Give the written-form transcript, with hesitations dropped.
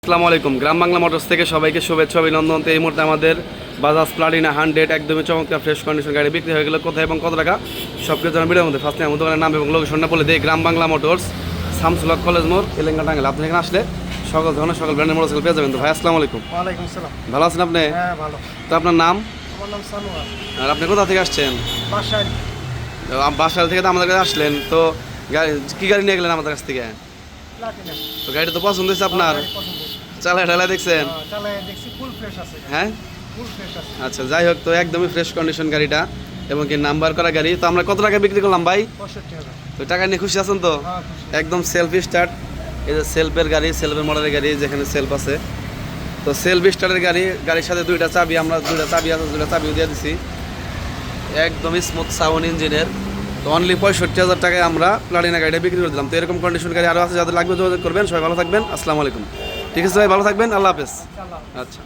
আসসালামু আলাইকুম। গ্রাম বাংলা মোটরস থেকে সবাইকে শুভেচ্ছা অভিনন্দন। তো এই মুহূর্তে আমাদের বাজাজ প্লাটিনা 100 একদমই চমৎকার ফ্রেশ কন্ডিশন গাড়ি বিক্রি হয়ে গেল। কোথায় এবং কত টাকা সব কিছু জানার ভিডিওর মধ্যে। ফার্স্টে আমার দোকানের নাম এবং লোকেশনটা বলে দিই। গ্রাম বাংলা মোটরস, শামসুল হক কলেজ মোড়, তেলেঙ্গানা, টাঙ্গাইল। আপনি এখানে আসলে সকল ধরনের সকল ব্র্যান্ডের মোটরসাইকেল পেয়ে যাবেন। তো ভাই আসসালামু আলাইকুম। ওয়ালাইকুম আসসালাম। ভালো আছেন আপনি? হ্যাঁ ভালো। তো আপনার নাম? আমার নাম সানোয়ার। আর আপনি কোথা থেকে আসছেন? বাসায় বাসাল থেকে তো আমাদের কাছে আসলেন। তো কী গাড়ি নিয়ে গেলেন আমাদের কাছ থেকে? প্লাটিনা। তো গাড়িটা তো পছন্দ হয়েছে আপনার? চালায় ঢালায় দেখছেন? চালায় দেখছি ফুল ফ্রেশ আছে। হ্যাঁ ফুল ফ্রেশ আছে। আচ্ছা, যাই হোক, তো একদমই ফ্রেশ কন্ডিশন গাড়িটা এবং কি নাম্বার করা গাড়ি। তো আমরা কত টাকা বিক্রি করলাম ভাই? 65,000। তো টাকা নিয়ে খুশি আছেন তো? হ্যাঁ খুশি। একদম সেলফ স্টার্ট। এই যে সেলফের গাড়ি, সেলফের মডেলের গাড়ি, যেখানে সেলফ আছে। তো সেলফ স্টার্টের গাড়ি, গাড়ির সাথে দুইটা চাবি, আমরা দুইটা চাবি আছে, দুইটা চাবিও দিয়ে দিছি। একদমই স্মুথ সাউন্ড ইঞ্জিনের। তো অনলি 65,000 টাকায় আমরা প্লাটিনা গাড়িটা বিক্রি করে দিলাম। তো এরকম কন্ডিশন গাড়ি আরও আছে, যাদের লাগবে যোগাযোগ করবেন। সবাই ভালো থাকবেন। আসসালামু আলাইকুম। ঠিক আছে ভাই, ভালো থাকবেন। আল্লাহ হাফেজ। আল্লাহ। আচ্ছা।